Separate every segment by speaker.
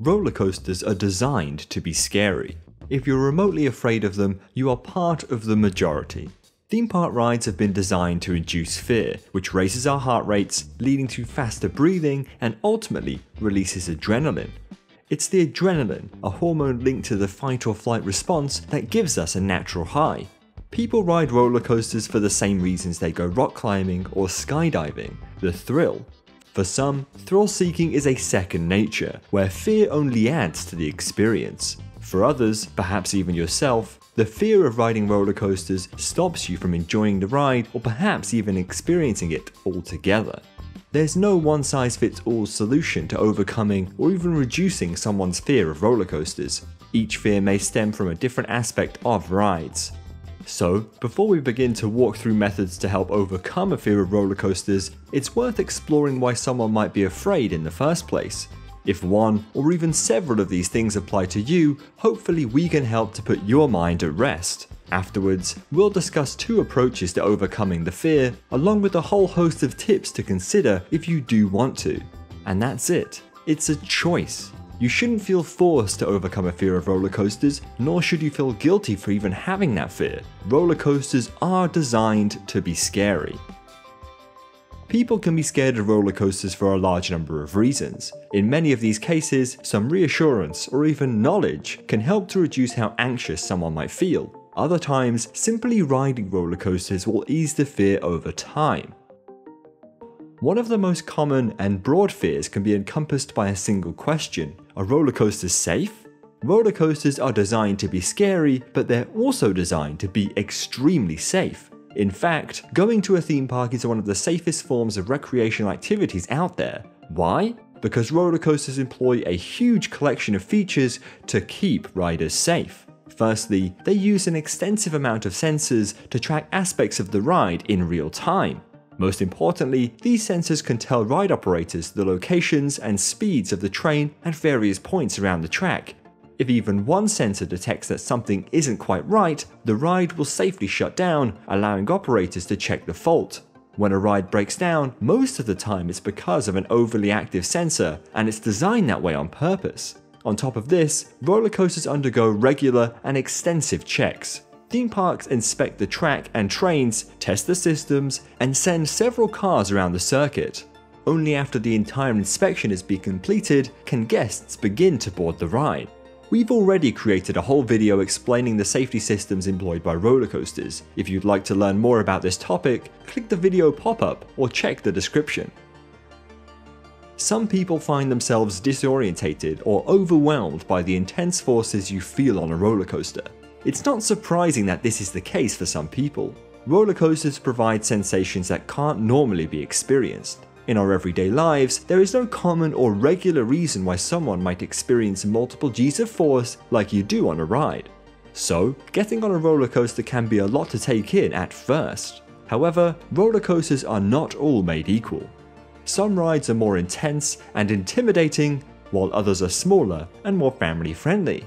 Speaker 1: Roller coasters are designed to be scary. If you're remotely afraid of them, you are part of the majority. Theme park rides have been designed to induce fear, which raises our heart rates, leading to faster breathing and ultimately releases adrenaline. It's the adrenaline, a hormone linked to the fight or flight response, that gives us a natural high. People ride roller coasters for the same reasons they go rock climbing or skydiving: the thrill. For some, thrill-seeking is a second nature, where fear only adds to the experience. For others, perhaps even yourself, the fear of riding roller coasters stops you from enjoying the ride or perhaps even experiencing it altogether. There's no one-size-fits-all solution to overcoming or even reducing someone's fear of roller coasters. Each fear may stem from a different aspect of rides. So, before we begin to walk through methods to help overcome a fear of roller coasters, it's worth exploring why someone might be afraid in the first place. If one or even several of these things apply to you, hopefully we can help to put your mind at rest. Afterwards, we'll discuss 2 approaches to overcoming the fear, along with a whole host of tips to consider if you do want to. And that's it. It's a choice. You shouldn't feel forced to overcome a fear of roller coasters, nor should you feel guilty for even having that fear. Roller coasters are designed to be scary. People can be scared of roller coasters for a large number of reasons. In many of these cases, some reassurance or even knowledge can help to reduce how anxious someone might feel. Other times, simply riding roller coasters will ease the fear over time. One of the most common and broad fears can be encompassed by a single question: are roller coasters safe? Roller coasters are designed to be scary, but they're also designed to be extremely safe. In fact, going to a theme park is one of the safest forms of recreational activities out there. Why? Because roller coasters employ a huge collection of features to keep riders safe. Firstly, they use an extensive amount of sensors to track aspects of the ride in real time. Most importantly, these sensors can tell ride operators the locations and speeds of the train at various points around the track. If even one sensor detects that something isn't quite right, the ride will safely shut down, allowing operators to check the fault. When a ride breaks down, most of the time it's because of an overly active sensor, and it's designed that way on purpose. On top of this, roller coasters undergo regular and extensive checks. Theme parks inspect the track and trains, test the systems, and send several cars around the circuit. Only after the entire inspection has been completed can guests begin to board the ride. We've already created a whole video explaining the safety systems employed by roller coasters. If you'd like to learn more about this topic, click the video pop-up or check the description. Some people find themselves disorientated or overwhelmed by the intense forces you feel on a roller coaster. It's not surprising that this is the case for some people. Roller coasters provide sensations that can't normally be experienced. In our everyday lives, there is no common or regular reason why someone might experience multiple G's of force like you do on a ride. So, getting on a roller coaster can be a lot to take in at first. However, roller coasters are not all made equal. Some rides are more intense and intimidating, while others are smaller and more family friendly.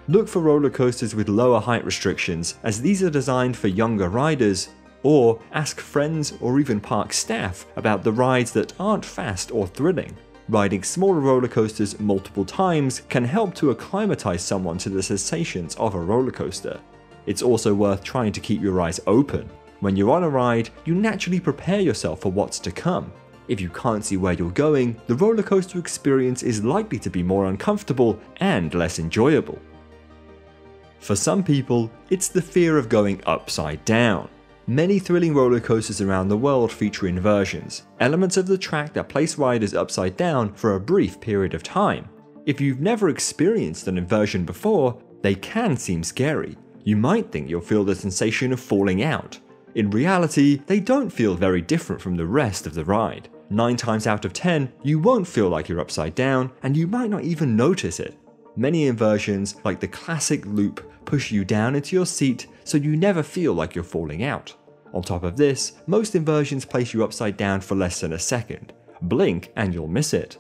Speaker 1: Look for roller coasters with lower height restrictions, as these are designed for younger riders, or ask friends or even park staff about the rides that aren't fast or thrilling. Riding smaller roller coasters multiple times can help to acclimatize someone to the sensations of a roller coaster. It's also worth trying to keep your eyes open. When you're on a ride, you naturally prepare yourself for what's to come. If you can't see where you're going, the roller coaster experience is likely to be more uncomfortable and less enjoyable. For some people, it's the fear of going upside down. Many thrilling roller coasters around the world feature inversions, elements of the track that place riders upside down for a brief period of time. If you've never experienced an inversion before, they can seem scary. You might think you'll feel the sensation of falling out. In reality, they don't feel very different from the rest of the ride. 9 times out of 10, you won't feel like you're upside down, and you might not even notice it. Many inversions, like the classic loop, push you down into your seat so you never feel like you're falling out. On top of this, most inversions place you upside down for less than a second. Blink and you'll miss it.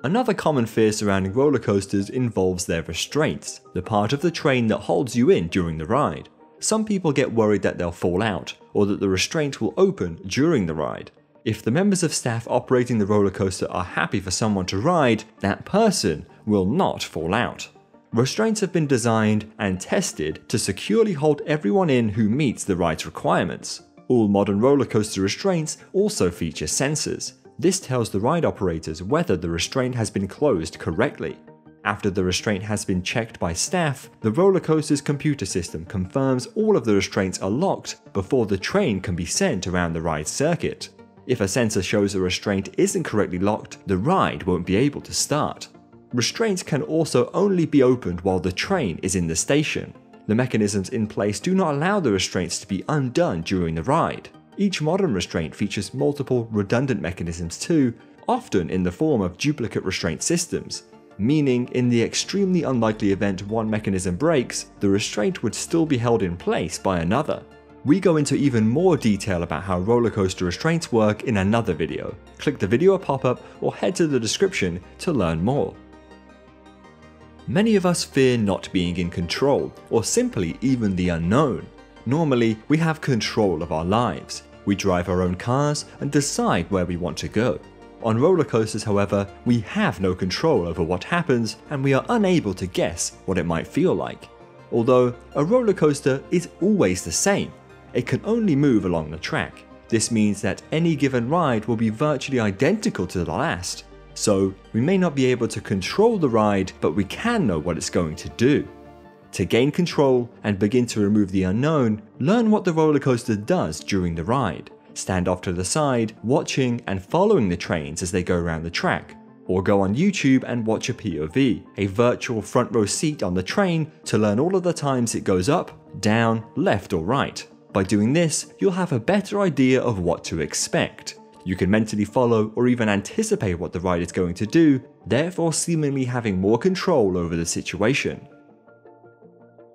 Speaker 1: Another common fear surrounding roller coasters involves their restraints, the part of the train that holds you in during the ride. Some people get worried that they'll fall out, or that the restraint will open during the ride. If the members of staff operating the roller coaster are happy for someone to ride, that person will not fall out. Restraints have been designed and tested to securely hold everyone in who meets the ride's requirements. All modern roller coaster restraints also feature sensors. This tells the ride operators whether the restraint has been closed correctly. After the restraint has been checked by staff, the roller coaster's computer system confirms all of the restraints are locked before the train can be sent around the ride circuit. If a sensor shows a restraint isn't correctly locked, the ride won't be able to start. Restraints can also only be opened while the train is in the station. The mechanisms in place do not allow the restraints to be undone during the ride. Each modern restraint features multiple redundant mechanisms too, often in the form of duplicate restraint systems, meaning in the extremely unlikely event one mechanism breaks, the restraint would still be held in place by another. We go into even more detail about how roller coaster restraints work in another video. Click the video pop-up or head to the description to learn more. Many of us fear not being in control, or simply even the unknown. Normally, we have control of our lives. We drive our own cars and decide where we want to go. On roller coasters, however, we have no control over what happens and we are unable to guess what it might feel like. Although, a roller coaster is always the same. It can only move along the track. This means that any given ride will be virtually identical to the last. So, we may not be able to control the ride, but we can know what it's going to do. To gain control and begin to remove the unknown, learn what the roller coaster does during the ride. Stand off to the side, watching and following the trains as they go around the track. Or go on YouTube and watch a POV, a virtual front row seat on the train, to learn all of the times it goes up, down, left or right. By doing this, you'll have a better idea of what to expect. You can mentally follow or even anticipate what the ride is going to do, therefore seemingly having more control over the situation.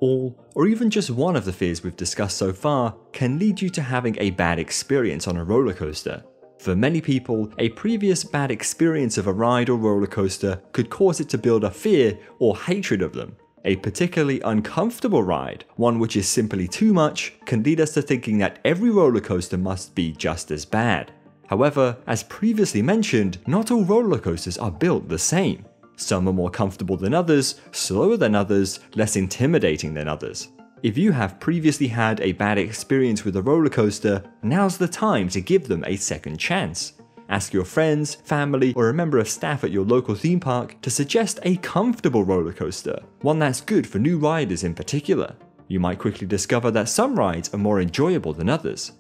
Speaker 1: All, or even just one of the fears we've discussed so far, can lead you to having a bad experience on a roller coaster. For many people, a previous bad experience of a ride or roller coaster could cause it to build a fear or hatred of them. A particularly uncomfortable ride, one which is simply too much, can lead us to thinking that every roller coaster must be just as bad. However, as previously mentioned, not all roller coasters are built the same. Some are more comfortable than others, slower than others, less intimidating than others. If you have previously had a bad experience with a roller coaster, now's the time to give them a second chance. Ask your friends, family, or a member of staff at your local theme park to suggest a comfortable roller coaster, one that's good for new riders in particular. You might quickly discover that some rides are more enjoyable than others.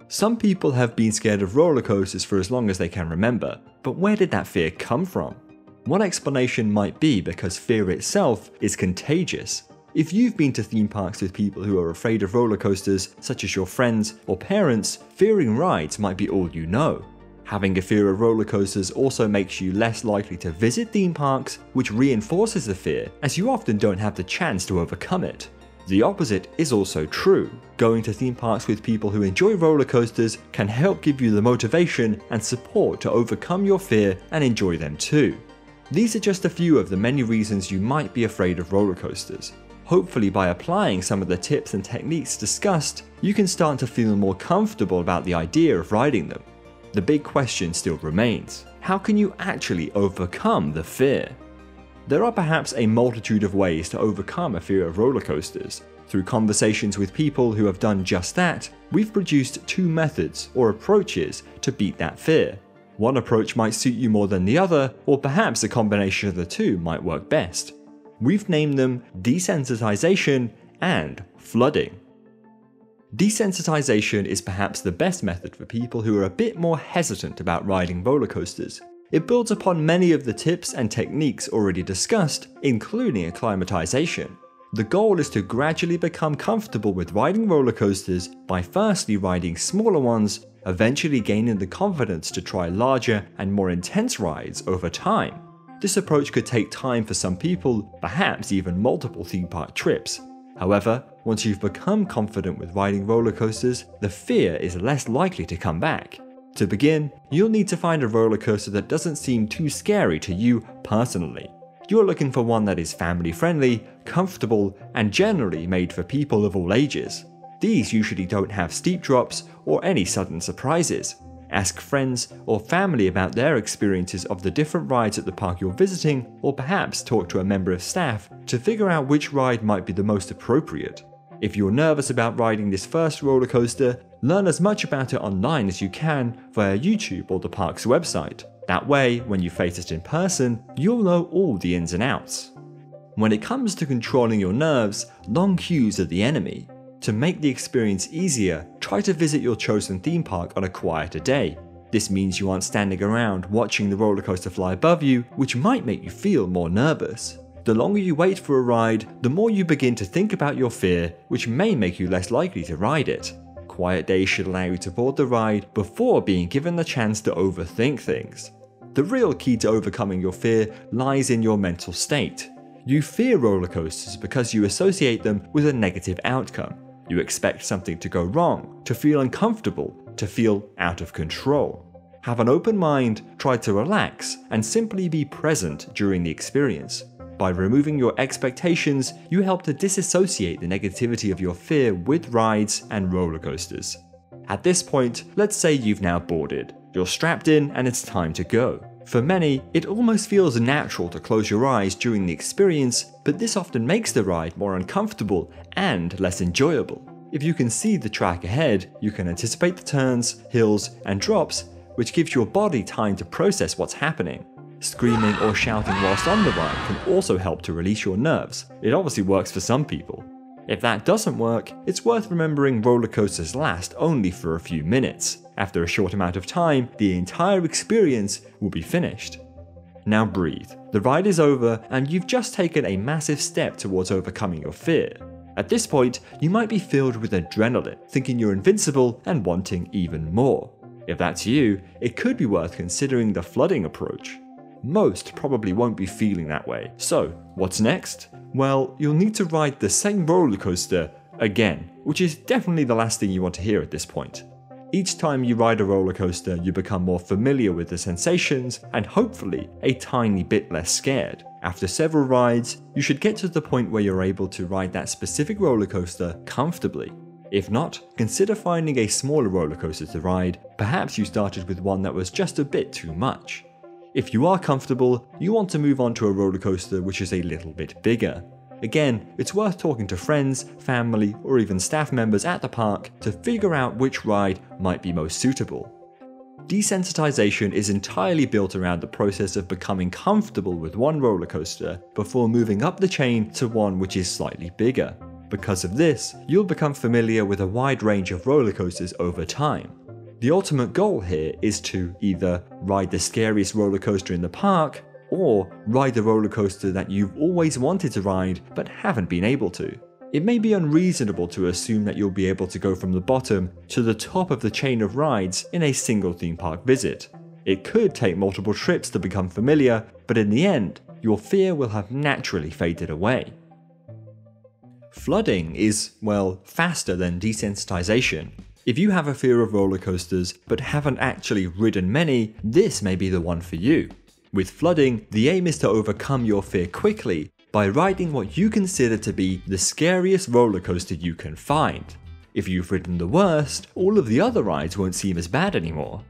Speaker 1: Some people have been scared of roller coasters for as long as they can remember, but where did that fear come from? One explanation might be because fear itself is contagious. If you've been to theme parks with people who are afraid of roller coasters, such as your friends or parents, fearing rides might be all you know. Having a fear of roller coasters also makes you less likely to visit theme parks, which reinforces the fear, as you often don't have the chance to overcome it. The opposite is also true. Going to theme parks with people who enjoy roller coasters can help give you the motivation and support to overcome your fear and enjoy them too. These are just a few of the many reasons you might be afraid of roller coasters. Hopefully, by applying some of the tips and techniques discussed, you can start to feel more comfortable about the idea of riding them. The big question still remains: how can you actually overcome the fear? There are perhaps a multitude of ways to overcome a fear of roller coasters. Through conversations with people who have done just that, we've produced two methods or approaches to beat that fear. One approach might suit you more than the other, or perhaps a combination of the two might work best. We've named them desensitization and flooding. Desensitization is perhaps the best method for people who are a bit more hesitant about riding roller coasters. It builds upon many of the tips and techniques already discussed, including acclimatization. The goal is to gradually become comfortable with riding roller coasters by firstly riding smaller ones, eventually gaining the confidence to try larger and more intense rides over time. This approach could take time for some people, perhaps even multiple theme park trips. However, once you've become confident with riding roller coasters, the fear is less likely to come back. To begin, you'll need to find a roller coaster that doesn't seem too scary to you personally. You're looking for one that is family friendly, comfortable, and generally made for people of all ages. These usually don't have steep drops or any sudden surprises. Ask friends or family about their experiences of the different rides at the park you're visiting, or perhaps talk to a member of staff to figure out which ride might be the most appropriate. If you're nervous about riding this first roller coaster, learn as much about it online as you can via YouTube or the park's website. That way, when you face it in person, you'll know all the ins and outs. When it comes to controlling your nerves, long queues are the enemy. To make the experience easier, try to visit your chosen theme park on a quieter day. This means you aren't standing around watching the roller coaster fly above you, which might make you feel more nervous. The longer you wait for a ride, the more you begin to think about your fear, which may make you less likely to ride it. Quiet days should allow you to board the ride before being given the chance to overthink things. The real key to overcoming your fear lies in your mental state. You fear roller coasters because you associate them with a negative outcome. You expect something to go wrong, to feel uncomfortable, to feel out of control. Have an open mind, try to relax, and simply be present during the experience. By removing your expectations, you help to disassociate the negativity of your fear with rides and roller coasters. At this point, let's say you've now boarded. You're strapped in and it's time to go. For many, it almost feels natural to close your eyes during the experience, but this often makes the ride more uncomfortable and less enjoyable. If you can see the track ahead, you can anticipate the turns, hills, and drops, which gives your body time to process what's happening. Screaming or shouting whilst on the ride can also help to release your nerves. It obviously works for some people. If that doesn't work, it's worth remembering roller coasters last only for a few minutes. After a short amount of time, the entire experience will be finished. Now breathe. The ride is over and you've just taken a massive step towards overcoming your fear. At this point, you might be filled with adrenaline, thinking you're invincible and wanting even more. If that's you, it could be worth considering the flooding approach. Most probably won't be feeling that way. So, what's next? Well, you'll need to ride the same roller coaster again, which is definitely the last thing you want to hear at this point. Each time you ride a roller coaster, you become more familiar with the sensations and hopefully a tiny bit less scared. After several rides, you should get to the point where you're able to ride that specific roller coaster comfortably. If not, consider finding a smaller roller coaster to ride. Perhaps you started with one that was just a bit too much. If you are comfortable, you want to move on to a roller coaster which is a little bit bigger. Again, it's worth talking to friends, family, or even staff members at the park to figure out which ride might be most suitable. Desensitization is entirely built around the process of becoming comfortable with one roller coaster before moving up the chain to one which is slightly bigger. Because of this, you'll become familiar with a wide range of roller coasters over time. The ultimate goal here is to either ride the scariest roller coaster in the park, or ride the roller coaster that you've always wanted to ride but haven't been able to. It may be unreasonable to assume that you'll be able to go from the bottom to the top of the chain of rides in a single theme park visit. It could take multiple trips to become familiar, but in the end, your fear will have naturally faded away. Flooding is, well, faster than desensitization. If you have a fear of roller coasters but haven't actually ridden many, this may be the one for you. With flooding, the aim is to overcome your fear quickly by riding what you consider to be the scariest roller coaster you can find. If you've ridden the worst, all of the other rides won't seem as bad anymore.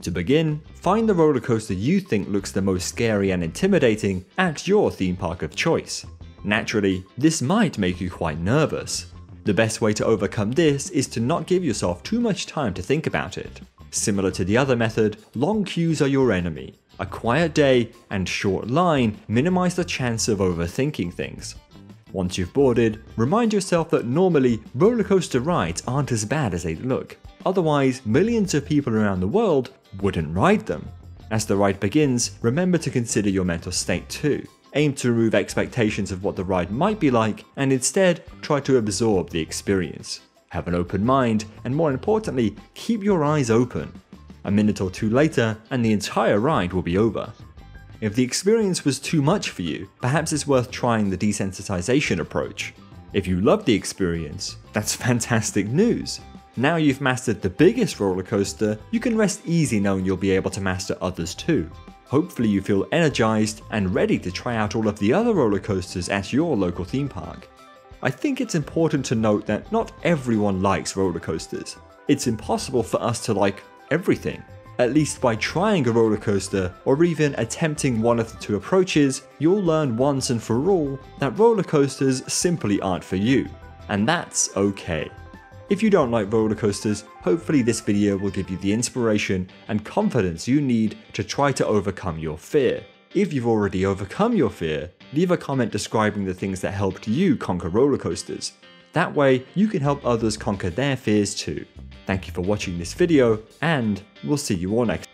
Speaker 1: To begin, find the roller coaster you think looks the most scary and intimidating at your theme park of choice. Naturally, this might make you quite nervous. The best way to overcome this is to not give yourself too much time to think about it. Similar to the other method, long queues are your enemy. A quiet day and short line minimize the chance of overthinking things. Once you've boarded, remind yourself that normally roller coaster rides aren't as bad as they look. Otherwise, millions of people around the world wouldn't ride them. As the ride begins, remember to consider your mental state too. Aim to remove expectations of what the ride might be like and instead try to absorb the experience. Have an open mind and, more importantly, keep your eyes open. A minute or two later and the entire ride will be over. If the experience was too much for you, perhaps it's worth trying the desensitization approach. If you love the experience, that's fantastic news. Now you've mastered the biggest roller coaster, you can rest easy knowing you'll be able to master others too. Hopefully you feel energized and ready to try out all of the other roller coasters at your local theme park. I think it's important to note that not everyone likes roller coasters. It's impossible for us to like everything. At least by trying a roller coaster or even attempting one of the two approaches, you'll learn once and for all that roller coasters simply aren't for you. And that's okay. If you don't like roller coasters, hopefully this video will give you the inspiration and confidence you need to try to overcome your fear. If you've already overcome your fear, leave a comment describing the things that helped you conquer roller coasters. That way, you can help others conquer their fears too. Thank you for watching this video, and we'll see you all next time.